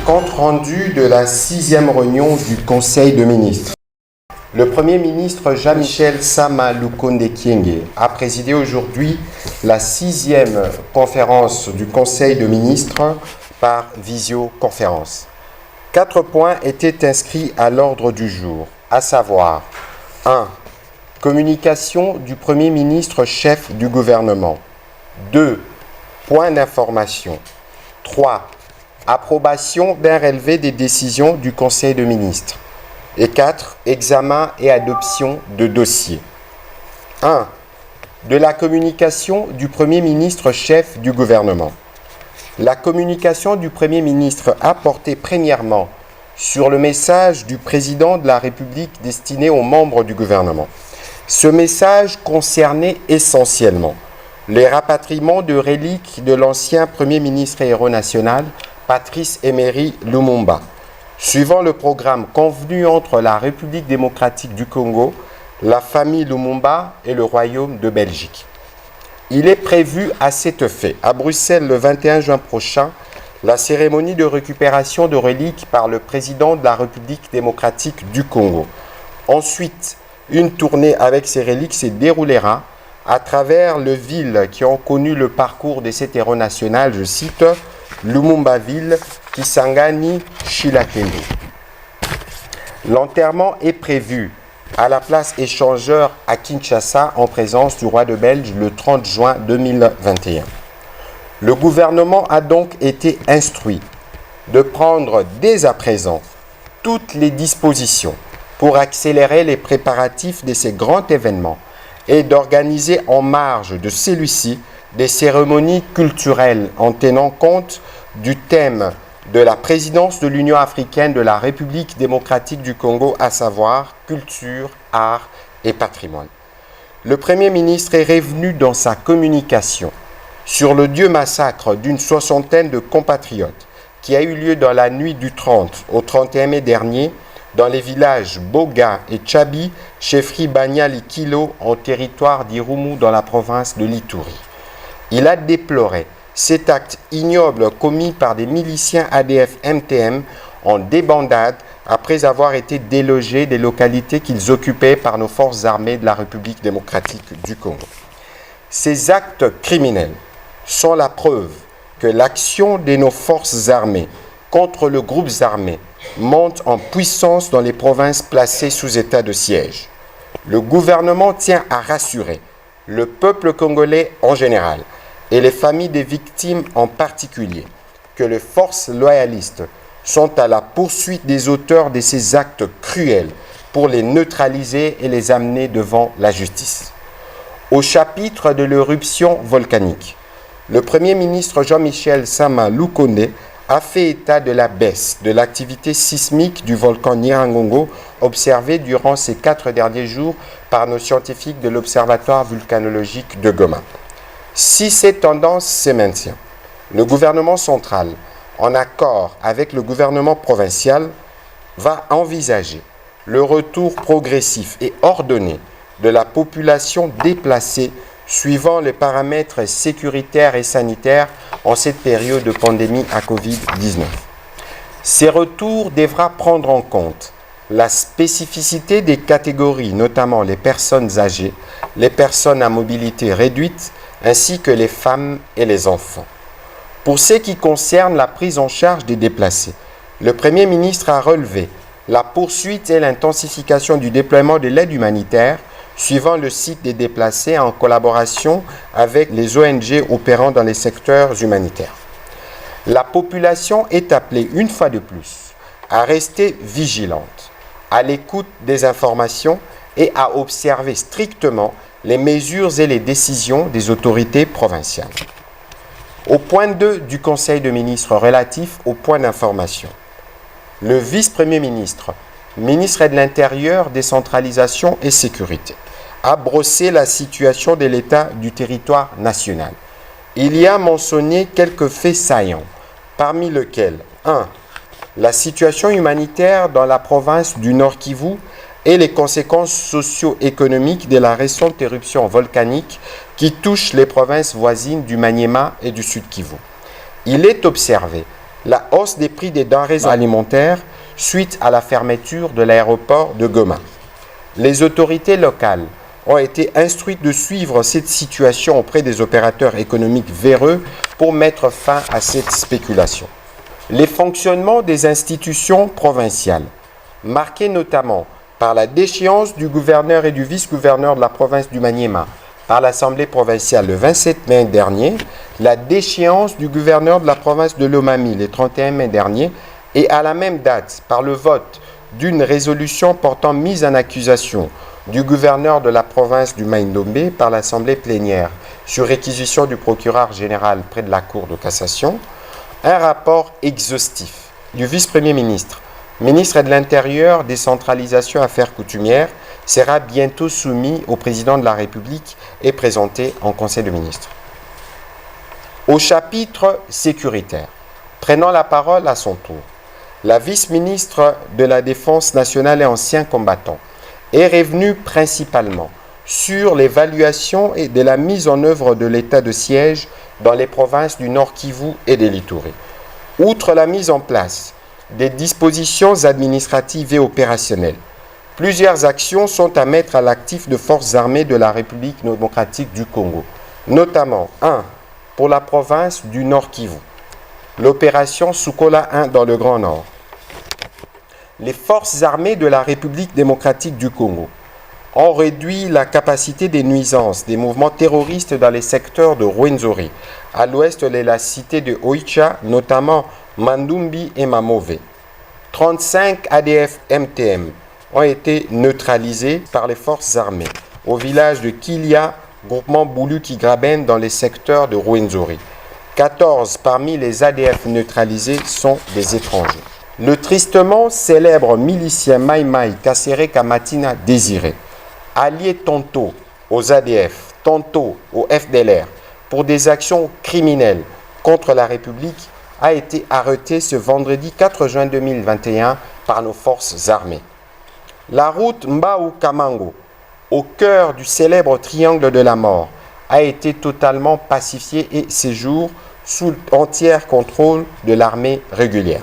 Compte rendu de la 6e réunion du Conseil de ministres. Le Premier ministre Jean-Michel Sama Lukonde Kyenge a présidé aujourd'hui la 6e conférence du Conseil de ministres par visioconférence. 4 points étaient inscrits à l'ordre du jour, à savoir 1. Communication du Premier ministre chef du gouvernement. 2. Point d'information. 3. Approbation d'un relevé des décisions du Conseil de ministres. Et 4. Examen et adoption de dossiers. 1. De la communication du Premier ministre chef du gouvernement. La communication du Premier ministre a porté premièrement sur le message du Président de la République destiné aux membres du gouvernement. Ce message concernait essentiellement les rapatriements de reliques de l'ancien Premier ministre et héros national, Patrice Emery Lumumba, suivant le programme convenu entre la République démocratique du Congo, la famille Lumumba et le Royaume de Belgique. Il est prévu à cet effet, à Bruxelles le 21 juin prochain, la cérémonie de récupération de reliques par le président de la République démocratique du Congo. Ensuite, une tournée avec ces reliques se déroulera à travers les villes qui ont connu le parcours de cet héros national, je cite, Lumumbaville, Kisangani, Chilakembe. L'enterrement est prévu à la place échangeur à Kinshasa en présence du roi de Belge le 30 juin 2021. Le gouvernement a donc été instruit de prendre dès à présent toutes les dispositions pour accélérer les préparatifs de ces grands événements et d'organiser en marge de celui-ci des cérémonies culturelles en tenant compte du thème de la présidence de l'Union africaine de la République démocratique du Congo, à savoir culture, art et patrimoine. Le Premier ministre est revenu dans sa communication sur le dieu massacre d'une 60aine de compatriotes qui a eu lieu dans la nuit du 30 au 31 mai dernier dans les villages Boga et Tchabi, chefferie Banyali Kilo, en territoire d'Irumu dans la province de l'Ituri. Il a déploré cet acte ignoble commis par des miliciens ADF-MTM en débandade après avoir été délogés des localités qu'ils occupaient par nos forces armées de la République démocratique du Congo. Ces actes criminels sont la preuve que l'action de nos forces armées contre le groupe armé monte en puissance dans les provinces placées sous état de siège. Le gouvernement tient à rassurer le peuple congolais en général et les familles des victimes en particulier que les forces loyalistes sont à la poursuite des auteurs de ces actes cruels pour les neutraliser et les amener devant la justice. Au chapitre de l'éruption volcanique, le Premier ministre Jean-Michel Sama Lukonde a fait état de la baisse de l'activité sismique du volcan Nyiragongo observée durant ces 4 derniers jours par nos scientifiques de l'Observatoire volcanologique de Goma. Si cette tendance se maintient, le gouvernement central, en accord avec le gouvernement provincial, va envisager le retour progressif et ordonné de la population déplacée suivant les paramètres sécuritaires et sanitaires en cette période de pandémie à Covid-19. Ces retours devront prendre en compte la spécificité des catégories, notamment les personnes âgées, les personnes à mobilité réduite, ainsi que les femmes et les enfants. Pour ce qui concerne la prise en charge des déplacés, le Premier ministre a relevé la poursuite et l'intensification du déploiement de l'aide humanitaire suivant le site des déplacés en collaboration avec les ONG opérant dans les secteurs humanitaires. La population est appelée une fois de plus à rester vigilante, à l'écoute des informations et à observer strictement les mesures et les décisions des autorités provinciales. Au point 2 du Conseil de ministres relatif au point d'information, le vice-premier ministre, ministre de l'Intérieur, Décentralisation et Sécurité, a brossé la situation de l'État du territoire national. Il y a mentionné quelques faits saillants, parmi lesquels 1. La situation humanitaire dans la province du Nord Kivu et les conséquences socio-économiques de la récente éruption volcanique qui touche les provinces voisines du Maniema et du Sud Kivu. Il est observé la hausse des prix des denrées alimentaires suite à la fermeture de l'aéroport de Goma. Les autorités locales ont été instruites de suivre cette situation auprès des opérateurs économiques véreux pour mettre fin à cette spéculation. Les fonctionnements des institutions provinciales, marqués notamment par la déchéance du gouverneur et du vice-gouverneur de la province du Maniema par l'Assemblée provinciale le 27 mai dernier, la déchéance du gouverneur de la province de Lomami le 31 mai dernier et à la même date par le vote d'une résolution portant mise en accusation du gouverneur de la province du Maïndombe par l'Assemblée plénière sur réquisition du procureur général près de la Cour de cassation, un rapport exhaustif du vice-premier ministre, ministre de l'Intérieur, décentralisation et affaires coutumières, sera bientôt soumis au président de la République et présenté en Conseil de ministres. Au chapitre sécuritaire, prenant la parole à son tour, la vice-ministre de la Défense nationale et ancien combattant est revenue principalement sur l'évaluation et de la mise en œuvre de l'état de siège dans les provinces du Nord Kivu et de l'Ituri. Outre la mise en place des dispositions administratives et opérationnelles, plusieurs actions sont à mettre à l'actif de forces armées de la République démocratique du Congo, notamment 1. Pour la province du Nord Kivu, l'opération Sukola 1 dans le Grand Nord. Les forces armées de la République démocratique du Congo ont réduit la capacité des nuisances des mouvements terroristes dans les secteurs de Rwenzori, à l'ouest de la cité de Oicha, notamment Mandumbi et Mamove. 35 ADF MTM ont été neutralisés par les forces armées au village de Kilia, groupement Boulu-Kigraben dans les secteurs de Rwenzori. 14 parmi les ADF neutralisés sont des étrangers. Le tristement célèbre milicien Mai Mai Kassere Kamatina Désiré, allié tantôt aux ADF, tantôt au FDLR, pour des actions criminelles contre la République, a été arrêté ce vendredi 4 juin 2021 par nos forces armées. La route Mbao-Kamango, au cœur du célèbre triangle de la mort, a été totalement pacifiée et séjour sous entier contrôle de l'armée régulière.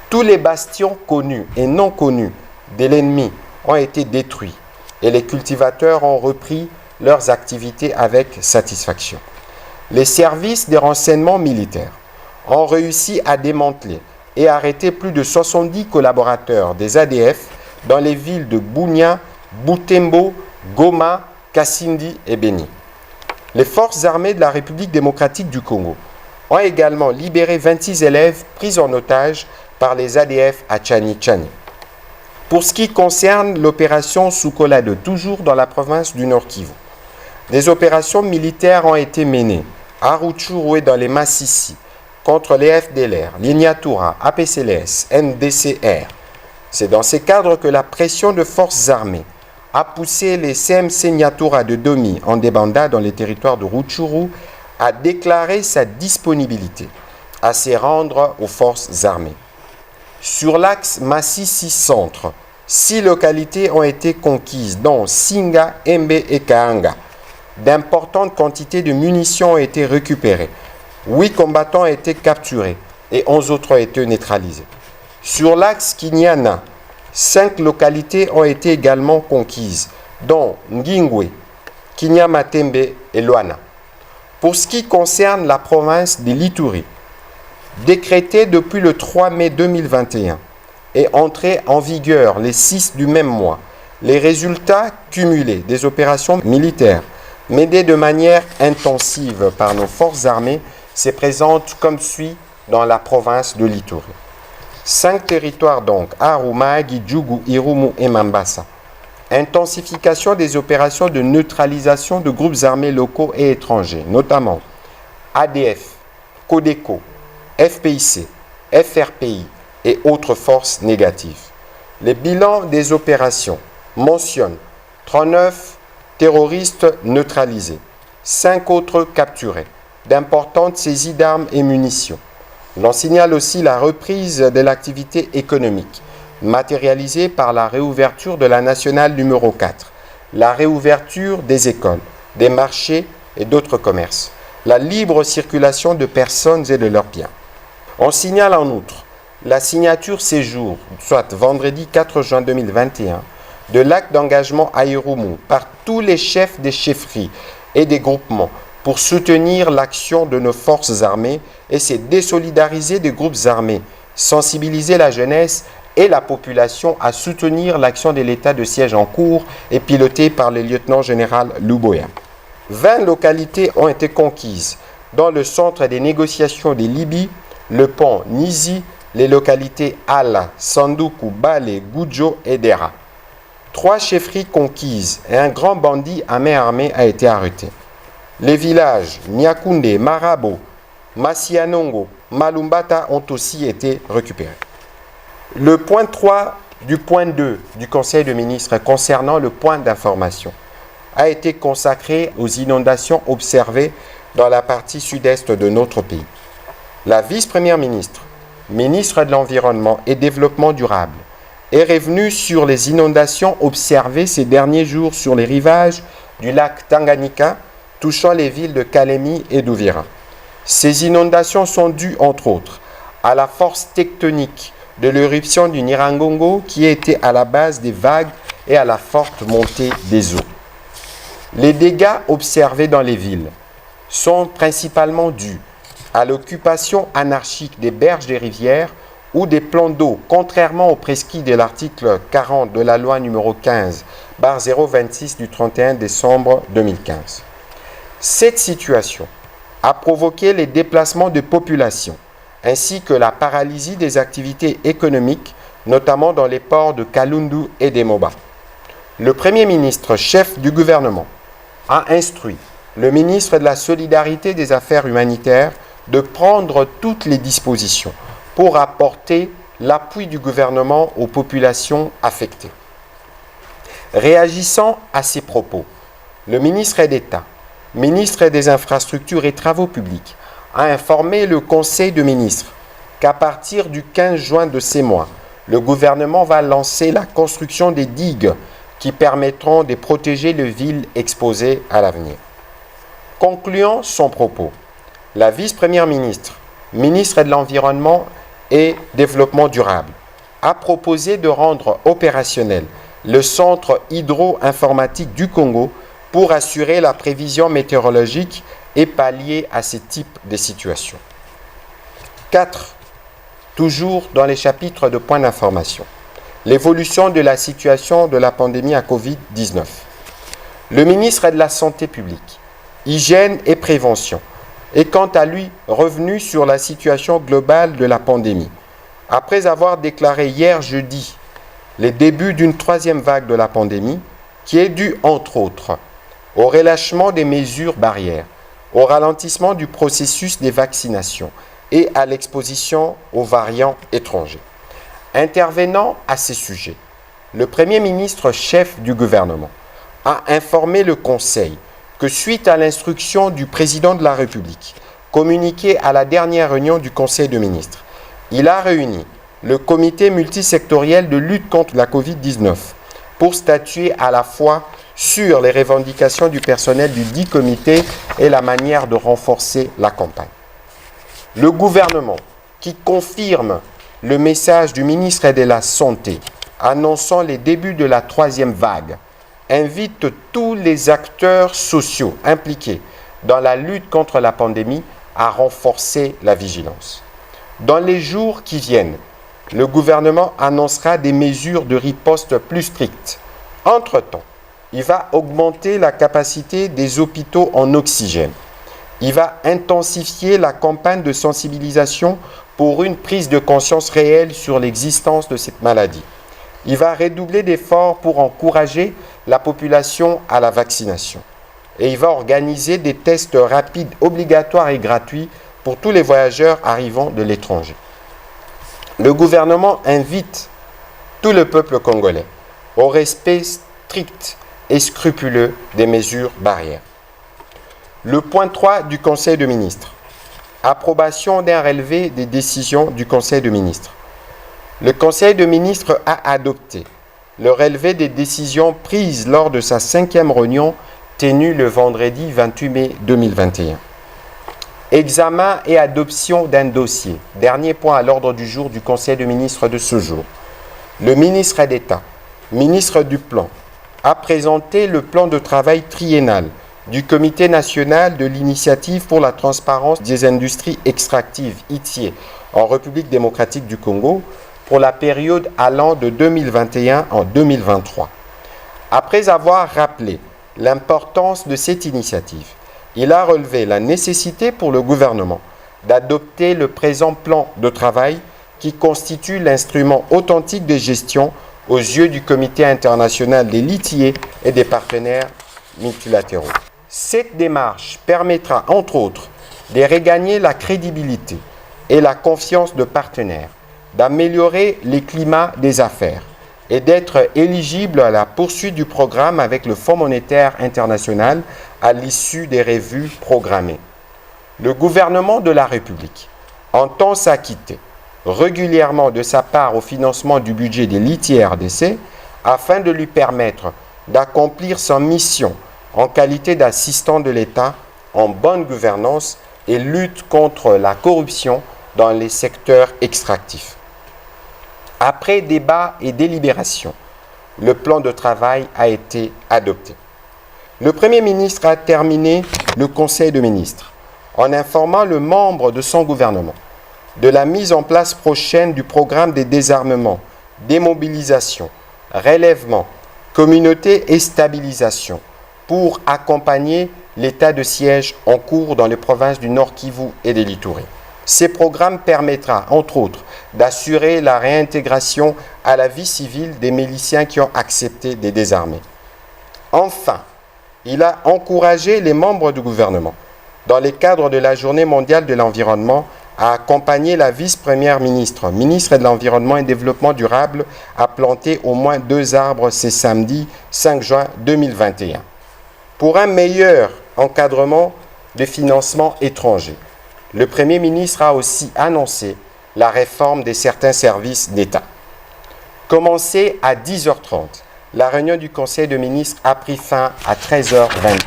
Tous les bastions connus et non connus de l'ennemi ont été détruits et les cultivateurs ont repris leurs activités avec satisfaction. Les services de renseignement militaires ont réussi à démanteler et arrêter plus de 70 collaborateurs des ADF dans les villes de Bunia, Butembo, Goma, Kasindi et Beni. Les forces armées de la République démocratique du Congo ont également libéré 26 élèves pris en otage par les ADF à Tchani-Tchani. Pour ce qui concerne l'opération Sukola 2, toujours dans la province du Nord Kivu, des opérations militaires ont été menées à Rutshuru et dans les Massissi contre les FDLR, l'Ignatura, APCLS, NDCR. C'est dans ces cadres que la pression de forces armées a poussé les CMC Nyatura de Domi en débandade dans les territoires de Rutshuru à déclarer sa disponibilité à se rendre aux forces armées. Sur l'axe Massissi-Centre, 6 localités ont été conquises, dont Singa, Embe et Kaanga. D'importantes quantités de munitions ont été récupérées. 8 combattants ont été capturés et 11 autres ont été neutralisés. Sur l'axe Kinyana, 5 localités ont été également conquises, dont Ngingwe, Kinyamatembe et Luana. Pour ce qui concerne la province de l'Ituri, décrétée depuis le 3 mai 2021 et entrée en vigueur les 6 du même mois, les résultats cumulés des opérations militaires menées de manière intensive par nos forces armées se présentent comme suit dans la province de l'Ituri. 5 territoires donc, Aruma, Gidjougou, Irumu et Mambasa. Intensification des opérations de neutralisation de groupes armés locaux et étrangers, notamment ADF, Codeco, FPIC, FRPI et autres forces négatives. Les bilans des opérations mentionnent 39 terroristes neutralisés, 5 autres capturés, d'importantes saisies d'armes et munitions. L'on signale aussi la reprise de l'activité économique, matérialisée par la réouverture de la nationale numéro 4, la réouverture des écoles, des marchés et d'autres commerces, la libre circulation de personnes et de leurs biens. On signale en outre la signature ces jours, soit vendredi 4 juin 2021, de l'acte d'engagement à Irumu par tous les chefs des chefferies et des groupements pour soutenir l'action de nos forces armées et se désolidariser des groupes armés, sensibiliser la jeunesse et la population à soutenir l'action de l'état de siège en cours et piloté par le lieutenant-général Luboya. 20 localités ont été conquises dans le centre des négociations de Libye, le pont Nizi, les localités Ala, Sanduku, Bale, Gudjo et Dera. 3 chefferies conquises et un grand bandit à main armée a été arrêté. Les villages Nyakunde, Marabo, Masianongo, Malumbata ont aussi été récupérés. Le point 3 du point 2 du Conseil de ministres concernant le point d'information a été consacré aux inondations observées dans la partie sud-est de notre pays. La vice-première ministre, ministre de l'Environnement et Développement durable, est revenue sur les inondations observées ces derniers jours sur les rivages du lac Tanganyika, touchant les villes de Kalemi et d'Uvira. Ces inondations sont dues, entre autres, à la force tectonique de l'éruption du Nyiragongo qui était à la base des vagues et à la forte montée des eaux. Les dégâts observés dans les villes sont principalement dus à l'occupation anarchique des berges des rivières ou des plans d'eau, contrairement aux prescrits de l'article 40 de la loi numéro 15/026 du 31 décembre 2015. Cette situation a provoqué les déplacements de population ainsi que la paralysie des activités économiques, notamment dans les ports de Kalundu et d'Emoba. Le Premier ministre, chef du gouvernement, a instruit le ministre de la Solidarité et des Affaires humanitaires de prendre toutes les dispositions pour apporter l'appui du gouvernement aux populations affectées. Réagissant à ces propos, le ministre d'État, ministre des Infrastructures et Travaux publics, a informé le Conseil de ministres qu'à partir du 15 juin de ces mois, le gouvernement va lancer la construction des digues qui permettront de protéger les villes exposées à l'avenir. Concluant son propos, la vice-première ministre, ministre de l'Environnement et Développement durable, a proposé de rendre opérationnel le centre hydro-informatique du Congo pour assurer la prévision météorologique et pallier à ce type de situation. 4. Toujours dans les chapitres de points d'information. L'évolution de la situation de la pandémie à Covid-19. Le ministre de la Santé publique, Hygiène et Prévention est quant à lui revenu sur la situation globale de la pandémie. Après avoir déclaré hier jeudi les débuts d'une 3e vague de la pandémie qui est due entre autres au relâchement des mesures barrières, au ralentissement du processus des vaccinations et à l'exposition aux variants étrangers. Intervenant à ces sujets, le Premier ministre chef du gouvernement a informé le Conseil que suite à l'instruction du président de la République, communiquée à la dernière réunion du Conseil de ministres, il a réuni le comité multisectoriel de lutte contre la Covid-19 pour statuer à la fois sur les revendications du personnel du dit comité et la manière de renforcer la campagne. Le gouvernement, qui confirme le message du ministre de la Santé annonçant les débuts de la 3e vague, invite tous les acteurs sociaux impliqués dans la lutte contre la pandémie à renforcer la vigilance. Dans les jours qui viennent, le gouvernement annoncera des mesures de riposte plus strictes. Entre-temps, il va augmenter la capacité des hôpitaux en oxygène. Il va intensifier la campagne de sensibilisation pour une prise de conscience réelle sur l'existence de cette maladie. Il va redoubler d'efforts pour encourager la population à la vaccination. Et il va organiser des tests rapides obligatoires et gratuits pour tous les voyageurs arrivant de l'étranger. Le gouvernement invite tout le peuple congolais au respect strict et scrupuleux des mesures barrières. Le point 3 du Conseil de ministres. Approbation d'un relevé des décisions du Conseil de ministres. Le Conseil de ministres a adopté le relevé des décisions prises lors de sa 5e réunion tenue le vendredi 28 mai 2021. Examen et adoption d'un dossier. Dernier point à l'ordre du jour du Conseil des ministres de ce jour. Le ministre d'État, ministre du Plan, a présenté le plan de travail triennal du Comité national de l'initiative pour la transparence des industries extractives, ITIE, en République démocratique du Congo, pour la période allant de 2021 en 2023. Après avoir rappelé l'importance de cette initiative, il a relevé la nécessité pour le gouvernement d'adopter le présent plan de travail qui constitue l'instrument authentique de gestion aux yeux du Comité international des litiers et des partenaires multilatéraux. Cette démarche permettra, entre autres, de regagner la crédibilité et la confiance de partenaires, d'améliorer les climats des affaires et d'être éligible à la poursuite du programme avec le Fonds monétaire international à l'issue des revues programmées. Le gouvernement de la République entend s'acquitter régulièrement de sa part au financement du budget des litiers RDC afin de lui permettre d'accomplir sa mission en qualité d'assistant de l'État en bonne gouvernance et lutte contre la corruption dans les secteurs extractifs. Après débat et délibération, le plan de travail a été adopté. Le Premier ministre a terminé le Conseil des ministres en informant le membre de son gouvernement de la mise en place prochaine du programme de désarmement, démobilisation, relèvement, communauté et stabilisation pour accompagner l'état de siège en cours dans les provinces du Nord Kivu et de l'Ituri. Ces programmes permettra, entre autres, d'assurer la réintégration à la vie civile des miliciens qui ont accepté de désarmer. Enfin, il a encouragé les membres du gouvernement, dans le cadre de la Journée mondiale de l'environnement, à accompagner la vice-première ministre, ministre de l'Environnement et Développement durable, à planter au moins 2 arbres ce samedi 5 juin 2021. Pour un meilleur encadrement des financements étrangers, le Premier ministre a aussi annoncé la réforme de certains services d'État. Commencée à 10h30, la réunion du Conseil des ministres a pris fin à 13h22.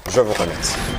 Je vous remercie.